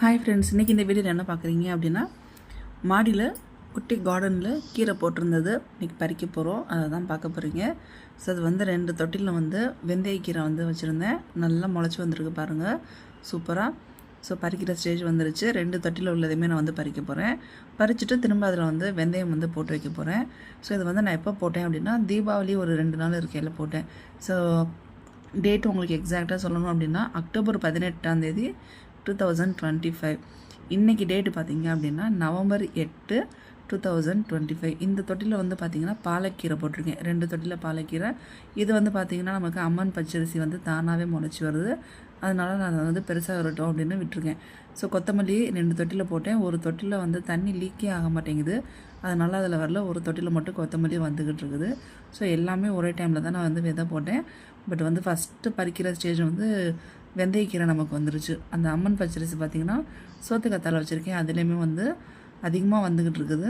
Hi friends, இன்றைக்கி இந்த வீடியோவில் என்ன பார்க்குறீங்க அப்படின்னா, மாடியில் குட்டி கார்டனில் கீரை போட்டிருந்தது இன்றைக்கி பறிக்க போகிறோம். அதை தான் பார்க்க போகிறீங்க. ஸோ அது வந்து 2 தொட்டியில் வந்து வெந்தயக்கீரை வந்து வச்சுருந்தேன். நல்லா முளைச்சி வந்திருக்கு பாருங்கள், சூப்பராக. ஸோ பறிக்கிற ஸ்டேஜ் வந்துருச்சு. 2 தொட்டியில் உள்ளதையுமே நான் வந்து பறிக்க போகிறேன். பறிச்சுட்டு திரும்ப அதில் வந்து வெந்தயம் வந்து போட்டு வைக்க போகிறேன். ஸோ இது வந்து நான் எப்போ போட்டேன் அப்படின்னா, தீபாவளி ஒரு 2 நாள் இருக்கையில் போட்டேன். ஸோ டேட் உங்களுக்கு எக்ஸாக்டாக சொல்லணும் அப்படின்னா, அக்டோபர் 18 2025. இன்றைக்கி டேட்டு பார்த்திங்க அப்படின்னா நவம்பர் 8 2025. இந்த தொட்டியில் வந்து பார்த்திங்கன்னா பாலக்கீரை போட்டிருக்கேன். 2 தொட்டியில் பாலக்கீரை. இது வந்து பார்த்திங்கன்னா நமக்கு அம்மன் பச்சரிசி வந்து தானாகவே முளைச்சி வருது. அதனால் நான் அதை வந்து பெருசாக வரட்டும் அப்படின்னு விட்டுருக்கேன். ஸோ கொத்தமல்லி 2 தொட்டியில் போட்டேன். ஒரு தொட்டியில் வந்து தண்ணி லீக்கே ஆக மாட்டேங்குது. அதனால் அதில் வரல. ஒரு தொட்டியில் மட்டும் கொத்தமல்லி வந்துக்கிட்டு இருக்குது. ஸோ எல்லாமே ஒரே டைமில் தான் நான் வந்து விதை போட்டேன். பட் வந்து ஃபஸ்ட்டு பறிக்கிற ஸ்டேஜ் வந்து வெந்தயக்கீரை நமக்கு வந்துருச்சு. அந்த அம்மன் பச்சரிசி பார்த்திங்கன்னா சோத்துக்கத்தால் வச்சுருக்கேன். அதுலேயுமே வந்து அதிகமாக வந்துக்கிட்டு இருக்குது.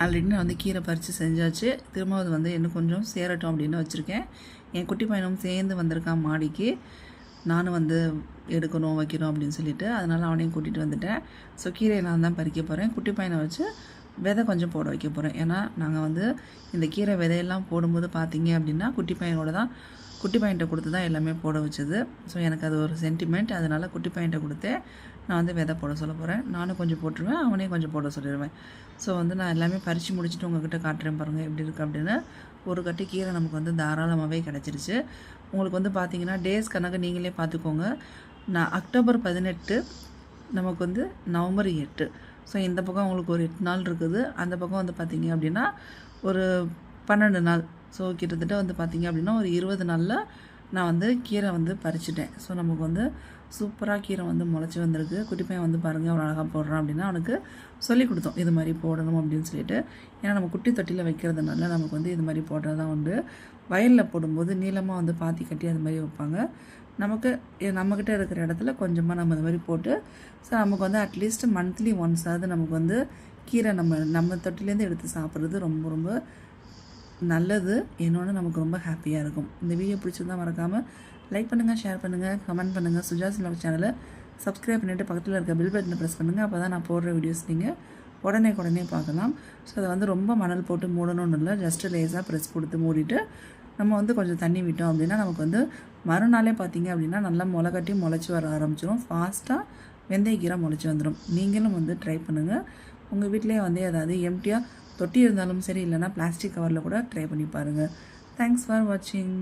ஆல்ரெடி நான் வந்து கீரை பறித்து செஞ்சாச்சு. திரும்ப அது வந்து இன்னும் கொஞ்சம் சேரட்டும் அப்படின்னு வச்சுருக்கேன். என் குட்டி பையனும் சேர்ந்து வந்திருக்கான் மாடிக்கு. நானும் வந்து எடுக்கணும் வைக்கணும் அப்படின்னு சொல்லிட்டு, அதனால் அவனையும் கூட்டிகிட்டு வந்துட்டேன். ஸோ கீரையை நான் தான் பறிக்க போகிறேன். குட்டி பையனை வச்சு விதை கொஞ்சம் போட வைக்க போகிறேன். ஏன்னா நாங்கள் வந்து இந்த கீரை விதையெல்லாம் போடும்போது பார்த்திங்க அப்படின்னா குட்டி பையன்கிட்ட கொடுத்து தான் எல்லாமே போட வச்சது. ஸோ எனக்கு அது ஒரு சென்டிமெண்ட். அதனால் குட்டி பையன்கிட்ட கொடுத்தே நான் வந்து விதை போட சொல்ல போகிறேன். நானும் கொஞ்சம் போட்டுருவேன், அவனையும் கொஞ்சம் போட சொல்லிடுவேன். ஸோ வந்து நான் எல்லாமே பறித்து முடிச்சுட்டு உங்கள்கிட்ட காட்டுறேன் பாருங்கள் எப்படி இருக்குது அப்படின்னு. ஒரு கட்டி கீரை நமக்கு வந்து தாராளமாகவே கிடச்சிருச்சு. உங்களுக்கு வந்து பார்த்திங்கன்னா டேஸ் கணக்கு நீங்களே பார்த்துக்கோங்க. நான் அக்டோபர் 18, நமக்கு வந்து நவம்பர் 8. ஸோ இந்த பக்கம் உங்களுக்கு ஒரு 8 நாள் இருக்குது. அந்த பக்கம் வந்து பார்த்திங்க அப்படின்னா ஒரு 12 நாள். ஸோ கிட்டத்தட்ட வந்து பார்த்திங்க அப்படின்னா ஒரு 20 நாளில் நான் வந்து கீரை வந்து பறிச்சிட்டேன். ஸோ நமக்கு வந்து சூப்பராக கீரை வந்து முளைச்சி வந்திருக்கு. குட்டி பையன் வந்து பாருங்கள் அவன் அழகாக போடுறான் அப்படின்னா அவனுக்கு சொல்லி கொடுத்தோம் இது மாதிரி போடணும் அப்படின்னு சொல்லிட்டு. ஏன்னா நம்ம குட்டி தொட்டியில் வைக்கிறதுனால நமக்கு வந்து இது மாதிரி போடுறது தான் உண்டு. வயலில் போடும்போது நீளமாக வந்து பாத்தி கட்டி அது மாதிரி வைப்பாங்க. நம்மக்கிட்ட இருக்கிற இடத்துல கொஞ்சமாக நம்ம இது மாதிரி போட்டு, ஸோ நமக்கு வந்து அட்லீஸ்ட் மந்த்லி ஒன்ஸாவது நமக்கு வந்து கீரை நம்ம தொட்டிலேருந்து எடுத்து சாப்பிட்றது ரொம்ப ரொம்ப நல்லது. இன்னொன்று நமக்கு ரொம்ப ஹாப்பியாக இருக்கும். இந்த வீடியோ பிடிச்சிருந்தால் மறக்காமல் லைக் பண்ணுங்கள், ஷேர் பண்ணுங்கள், கமெண்ட் பண்ணுங்கள். சுஜாஸ் vlog சேனலை சப்ஸ்கிரைப் பண்ணிவிட்டு பக்கத்தில் இருக்க பெல் பட்டனை ப்ரெஸ் பண்ணுங்கள். அப்போ தான் நான் போடுற வீடியோஸ் நீங்கள் உடனே பார்க்கலாம். ஸோ அதை வந்து ரொம்ப மணல் போட்டு மூடணும்னு இல்லை, ஜஸ்ட்டு லேஸாக ப்ரெஸ் கொடுத்து மூடிட்டு நம்ம வந்து கொஞ்சம் தண்ணி விட்டோம் அப்படின்னா நமக்கு வந்து மறுநாளே பார்த்திங்க அப்படின்னா நல்லா முளைச்சி வர ஆரம்பிச்சிடும். ஃபாஸ்ட்டாக வெந்தயக்கீரை முளைச்சி வந்துடும். நீங்களும் வந்து ட்ரை பண்ணுங்கள். உங்கள் வீட்டிலே வந்து ஏதாவது எம்டியாக தொட்டி இருந்தாலும் சரி, இல்லைனா பிளாஸ்டிக் கவரில் கூட ட்ரை பண்ணி பாருங்கள். தேங்க்ஸ் ஃபார் வாட்சிங்.